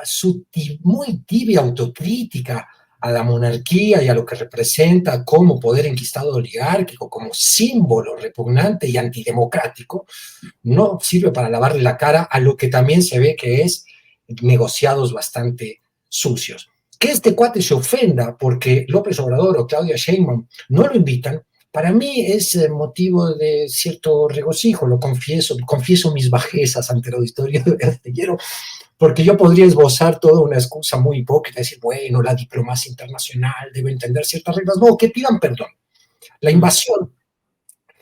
su muy tibia autocrítica a la monarquía y a lo que representa como poder enquistado oligárquico, como símbolo repugnante y antidemocrático, no sirve para lavarle la cara a lo que también se ve que es negociados bastante sucios. Que este cuate se ofenda porque López Obrador o Claudia Sheinbaum no lo invitan, para mí es motivo de cierto regocijo, lo confieso mis bajezas ante el auditorio de Astillero, porque yo podría esbozar toda una excusa muy hipócrita, decir, bueno, la diplomacia internacional debe entender ciertas reglas. No, que pidan perdón. La invasión,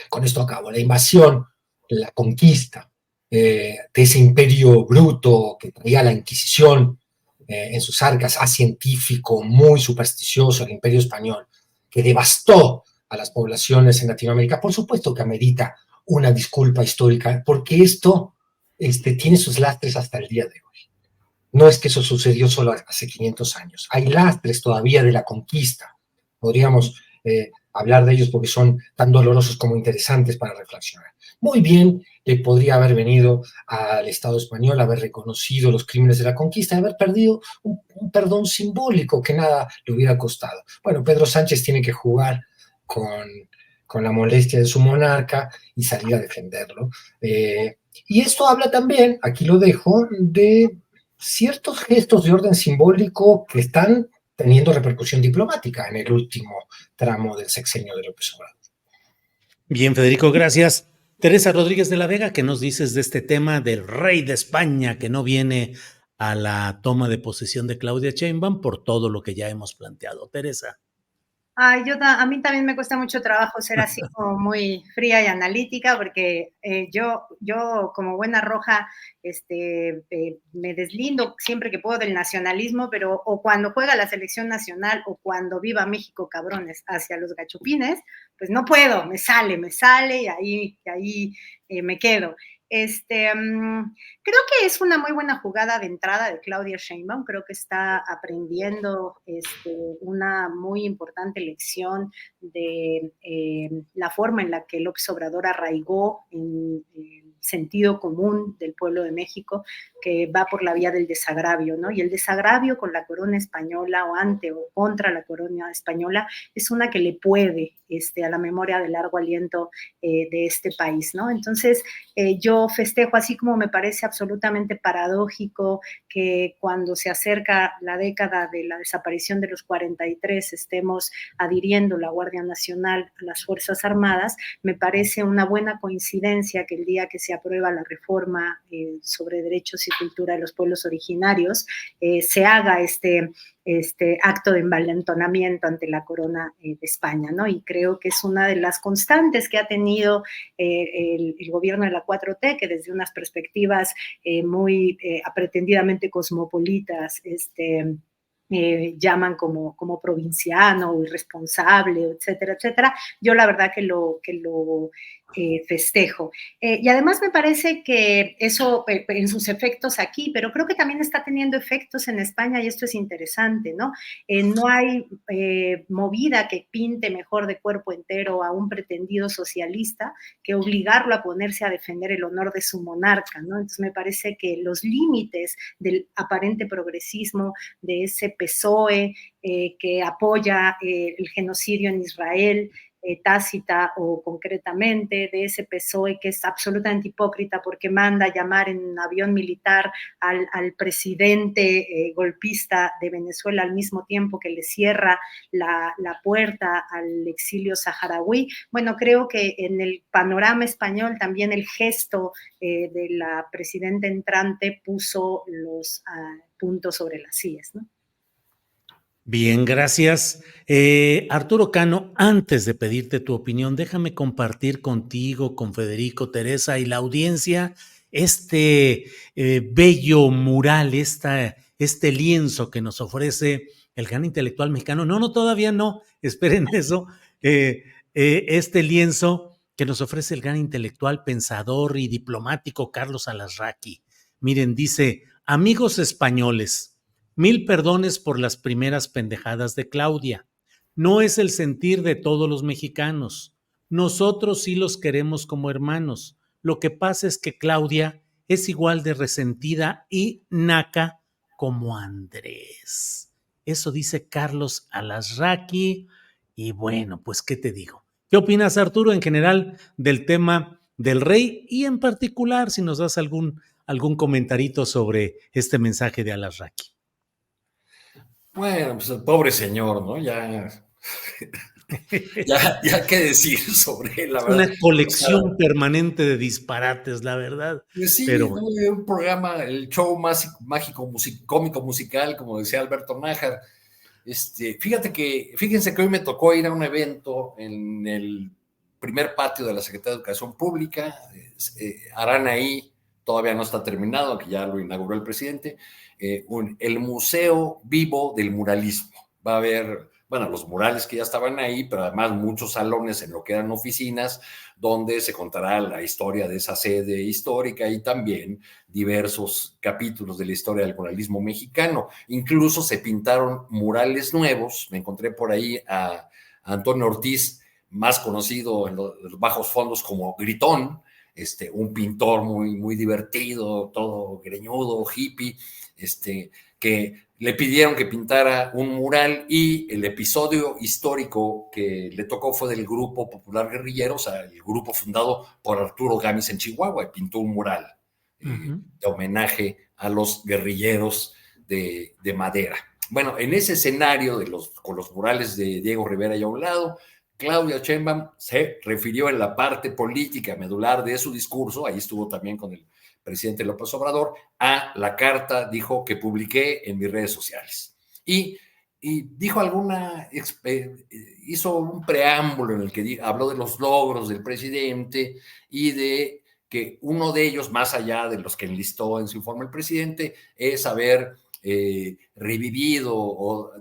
con esto acabo, la invasión, la conquista de ese imperio bruto que traía la Inquisición en sus arcas, científico, muy supersticioso, el imperio español, que devastó a las poblaciones en Latinoamérica, por supuesto que amerita una disculpa histórica, porque esto tiene sus lastres hasta el día de hoy. No es que eso sucedió solo hace 500 años. Hay lastres todavía de la conquista. Podríamos hablar de ellos porque son tan dolorosos como interesantes para reflexionar. Muy bien, podría haber venido al Estado español, haber reconocido los crímenes de la conquista, haber perdido un perdón simbólico que nada le hubiera costado. Bueno, Pedro Sánchez tiene que jugar con la molestia de su monarca y salir a defenderlo. Y esto habla también, aquí lo dejo, de ciertos gestos de orden simbólico que están teniendo repercusión diplomática en el último tramo del sexenio de López Obrador. Bien, Federico, gracias. Teresa Rodríguez de la Vega, ¿qué nos dices de este tema del rey de España que no viene a la toma de posesión de Claudia Sheinbaum por todo lo que ya hemos planteado? Teresa. A mí también me cuesta mucho trabajo ser así como muy fría y analítica, porque yo como buena roja me deslindo siempre que puedo del nacionalismo, pero o cuando juega la selección nacional o cuando viva México, cabrones, hacia los gachupines, pues no puedo, me sale y ahí me quedo. Creo que es una muy buena jugada de entrada de Claudia Sheinbaum, creo que está aprendiendo una muy importante lección de la forma en la que López Obrador arraigó en el sentido común del pueblo de México, que va por la vía del desagravio, ¿no? Y el desagravio con la corona española o ante o contra la corona española es una que le puede a la memoria de largo aliento de este país, ¿no? Entonces, yo festejo, así como me parece absolutamente paradójico que cuando se acerca la década de la desaparición de los 43 estemos adhiriendo la Guardia Nacional a las Fuerzas Armadas, me parece una buena coincidencia que el día que se aprueba la reforma sobre derechos y cultura de los pueblos originarios, se haga este acto de envalentonamiento ante la corona de España, ¿no? Y creo que es una de las constantes que ha tenido el gobierno de la 4T, que desde unas perspectivas muy pretendidamente cosmopolitas, llaman como provinciano o irresponsable, etcétera, etcétera. Yo la verdad que lo festejo. Y además me parece que eso en sus efectos aquí, pero creo que también está teniendo efectos en España y esto es interesante, ¿no? No hay movida que pinte mejor de cuerpo entero a un pretendido socialista que obligarlo a ponerse a defender el honor de su monarca, ¿no? Entonces me parece que los límites del aparente progresismo de ese PSOE que apoya el genocidio en Israel, tácita o concretamente, de ese PSOE que es absolutamente hipócrita porque manda a llamar en avión militar al presidente golpista de Venezuela al mismo tiempo que le cierra la puerta al exilio saharaui. Bueno, creo que en el panorama español también el gesto de la presidenta entrante puso los puntos sobre las íes, ¿no? Bien, gracias. Arturo Cano, antes de pedirte tu opinión, déjame compartir contigo, con Federico, Teresa y la audiencia bello mural, este lienzo que nos ofrece el gran intelectual mexicano. No, todavía no, esperen eso. Este lienzo que nos ofrece el gran intelectual, pensador y diplomático Carlos Alarraqui. Miren, dice, amigos españoles, 1000 perdones por las primeras pendejadas de Claudia. No es el sentir de todos los mexicanos. Nosotros sí los queremos como hermanos. Lo que pasa es que Claudia es igual de resentida y naca como Andrés. Eso dice Carlos Alasraqui. Y bueno, pues, ¿qué te digo? ¿Qué opinas, Arturo, en general del tema del rey y en particular si nos das algún comentarito sobre este mensaje de Alasraqui? Bueno, pues el pobre señor, ¿no? Ya qué decir sobre él, la Es verdad. una O sea, colección permanente de disparates, la verdad. pues sí, Pero ¿no? bueno. Un programa, el show más mágico, cómico musical, como decía Alberto Nájar. Fíjense que hoy me tocó ir a un evento en el primer patio de la Secretaría de Educación Pública. Harán ahí, todavía no está terminado, que ya lo inauguró el presidente, el Museo Vivo del Muralismo. Va a haber, bueno, los murales que ya estaban ahí, pero además muchos salones en lo que eran oficinas, donde se contará la historia de esa sede histórica y también diversos capítulos de la historia del muralismo mexicano. Incluso se pintaron murales nuevos. Me encontré por ahí a Antonio Ortiz, más conocido en los bajos fondos como Gritón, un pintor muy divertido, todo greñudo, hippie, que le pidieron que pintara un mural y el episodio histórico que le tocó fue del Grupo Popular Guerrillero, o sea, el grupo fundado por Arturo Gámez en Chihuahua, y pintó un mural de homenaje a los guerrilleros de madera. Bueno, en ese escenario con los murales de Diego Rivera y a un lado, Claudia Sheinbaum se refirió en la parte política medular de su discurso, ahí estuvo también con el presidente López Obrador, a la carta, dijo, que publiqué en mis redes sociales. Y dijo hizo un preámbulo en el que habló de los logros del presidente y de que uno de ellos, más allá de los que enlistó en su informe el presidente, es haber revivido o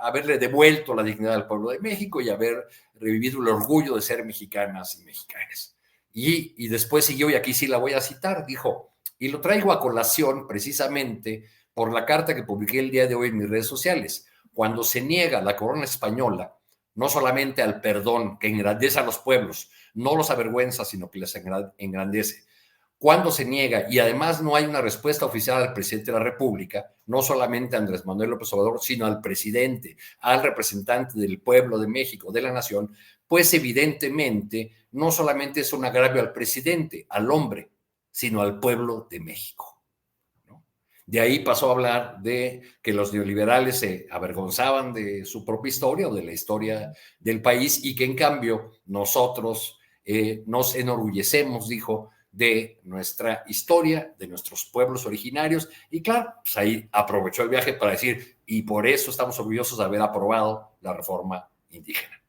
haberle devuelto la dignidad al pueblo de México y haber revivido el orgullo de ser mexicanas y mexicanos. Y después siguió, y aquí sí la voy a citar, dijo, y lo traigo a colación precisamente por la carta que publiqué el día de hoy en mis redes sociales. Cuando se niega la corona española, no solamente al perdón que engrandece a los pueblos, no los avergüenza, sino que les engrandece. Cuando se niega y además no hay una respuesta oficial al presidente de la República, no solamente a Andrés Manuel López Obrador, sino al presidente, al representante del pueblo de México, de la nación, pues evidentemente no solamente es un agravio al presidente, al hombre, sino al pueblo de México, ¿no? De ahí pasó a hablar de que los neoliberales se avergonzaban de su propia historia o de la historia del país y que en cambio nosotros nos enorgullecemos, dijo, de nuestra historia, de nuestros pueblos originarios, y claro, pues ahí aprovechó el viaje para decir, y por eso estamos orgullosos de haber aprobado la reforma indígena.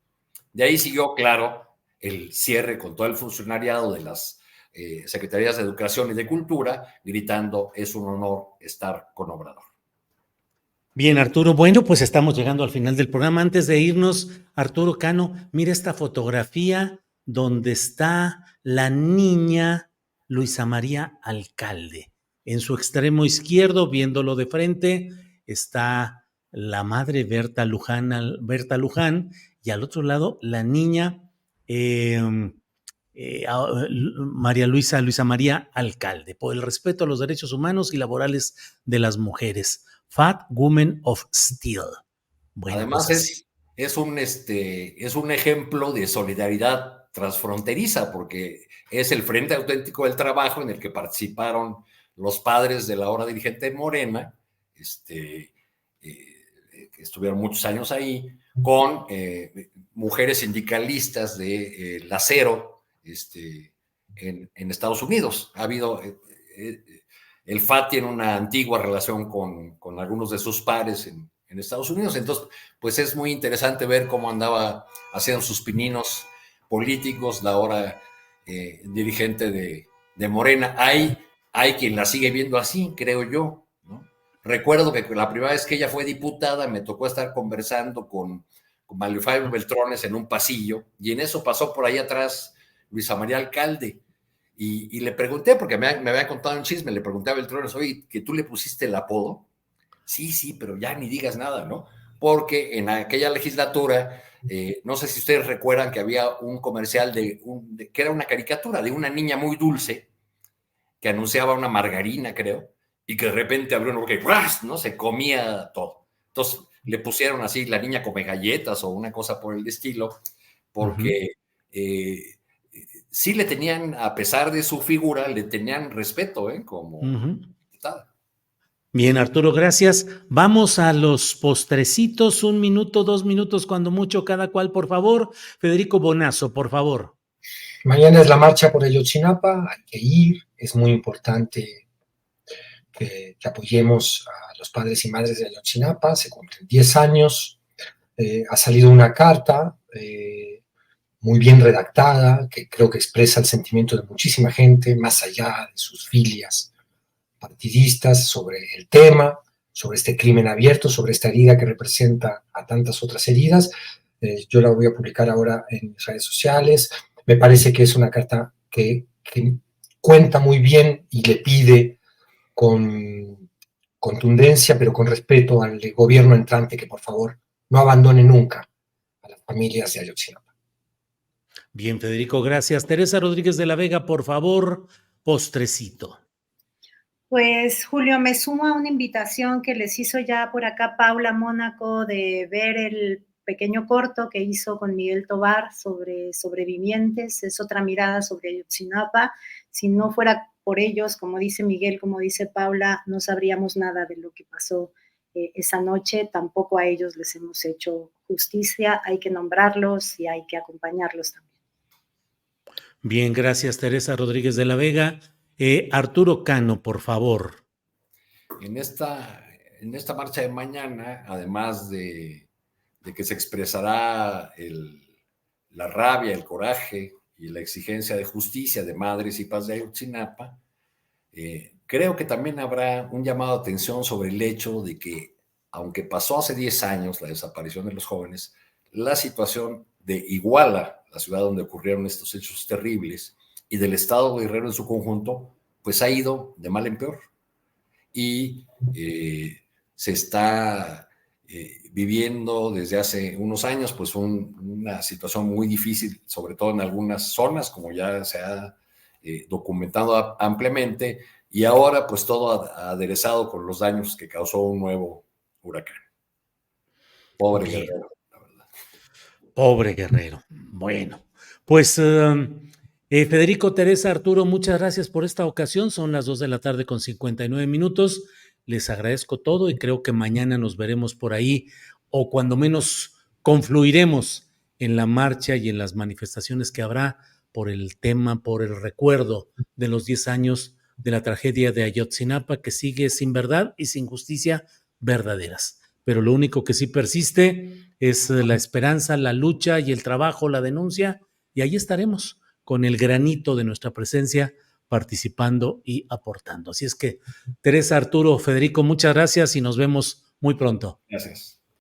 De ahí siguió, claro, el cierre con todo el funcionariado de las Secretarías de Educación y de Cultura, gritando, es un honor estar con Obrador. Bien, Arturo. Bueno, pues estamos llegando al final del programa. Antes de irnos, Arturo Cano, mira esta fotografía donde está la niña Luisa María Alcalde. En su extremo izquierdo, viéndolo de frente, está la madre Berta Luján, y al otro lado la niña Luisa María Alcalde, por el respeto a los derechos humanos y laborales de las mujeres. Fat Women of Steel. Bueno, además pues es un ejemplo de solidaridad transfronteriza, porque es el Frente Auténtico del Trabajo en el que participaron los padres de la ahora dirigente Morena, que estuvieron muchos años ahí, con mujeres sindicalistas de Acero en Estados Unidos. Ha habido, el FAT tiene una antigua relación con algunos de sus pares en Estados Unidos, entonces pues es muy interesante ver cómo andaba haciendo sus pininos políticos la ahora dirigente de Morena. Hay quien la sigue viendo así, creo yo, ¿no? Recuerdo que la primera vez que ella fue diputada me tocó estar conversando con Mario Fabio Beltrones en un pasillo, y en eso pasó por ahí atrás Luisa María Alcalde, y le pregunté, porque me había contado un chisme, le pregunté a Beltrones, oye, ¿que tú le pusiste el apodo? Sí, pero ya ni digas nada, ¿no? Porque en aquella legislatura, no sé si ustedes recuerdan que había un comercial que era una caricatura de una niña muy dulce que anunciaba una margarina, creo, y que de repente abrió una boca y ¡ras!, ¿no? Se comía todo. Entonces, le pusieron así la niña come galletas o una cosa por el estilo, porque sí le tenían, a pesar de su figura, le tenían respeto, como diputada. Bien, Arturo, gracias. Vamos a los postrecitos, 1 minuto, 2 minutos, cuando mucho, cada cual, por favor. Federico Bonazo, por favor. Mañana es la marcha por Ayotzinapa, hay que ir, es muy importante que apoyemos a los padres y madres de Ayotzinapa, se cumplen 10 años, ha salido una carta muy bien redactada, que creo que expresa el sentimiento de muchísima gente, más allá de sus filias partidistas, sobre el tema, sobre este crimen abierto, sobre esta herida que representa a tantas otras heridas. Yo la voy a publicar ahora en mis redes sociales. Me parece que es una carta que cuenta muy bien y le pide con contundencia, pero con respeto al gobierno entrante, que por favor no abandone nunca a las familias de Ayotzinapa. Bien, Federico, gracias. Teresa Rodríguez de la Vega, por favor, postrecito. Pues, Julio, me sumo a una invitación que les hizo ya por acá Paula Mónaco de ver el pequeño corto que hizo con Miguel Tobar sobre sobrevivientes. Es otra mirada sobre Ayotzinapa. Si no fuera por ellos, como dice Miguel, como dice Paula, no sabríamos nada de lo que pasó esa noche. Tampoco a ellos les hemos hecho justicia. Hay que nombrarlos y hay que acompañarlos también. Bien, gracias, Teresa Rodríguez de la Vega. Arturo Cano, por favor. En esta marcha de mañana, además de que se expresará la rabia, el coraje y la exigencia de justicia de madres y padres de Ayotzinapa, creo que también habrá un llamado de atención sobre el hecho de que, aunque pasó hace 10 años la desaparición de los jóvenes, la situación de Iguala, la ciudad donde ocurrieron estos hechos terribles, y del estado de Guerrero en su conjunto, pues ha ido de mal en peor. Y se está viviendo desde hace unos años pues una situación muy difícil, sobre todo en algunas zonas, como ya se ha documentado ampliamente, y ahora pues todo aderezado con los daños que causó un nuevo huracán. Pobre Bien. Guerrero, la verdad. Pobre Guerrero. Bueno, pues Federico, Teresa, Arturo, muchas gracias por esta ocasión. Son las 2 de la tarde con 59 minutos. Les agradezco todo y creo que mañana nos veremos por ahí, o cuando menos confluiremos en la marcha y en las manifestaciones que habrá por el tema, por el recuerdo de los 10 años de la tragedia de Ayotzinapa, que sigue sin verdad y sin justicia verdaderas. Pero lo único que sí persiste es la esperanza, la lucha y el trabajo, la denuncia, y ahí estaremos con el granito de nuestra presencia participando y aportando. Así es que, Teresa, Arturo, Federico, muchas gracias y nos vemos muy pronto. Gracias.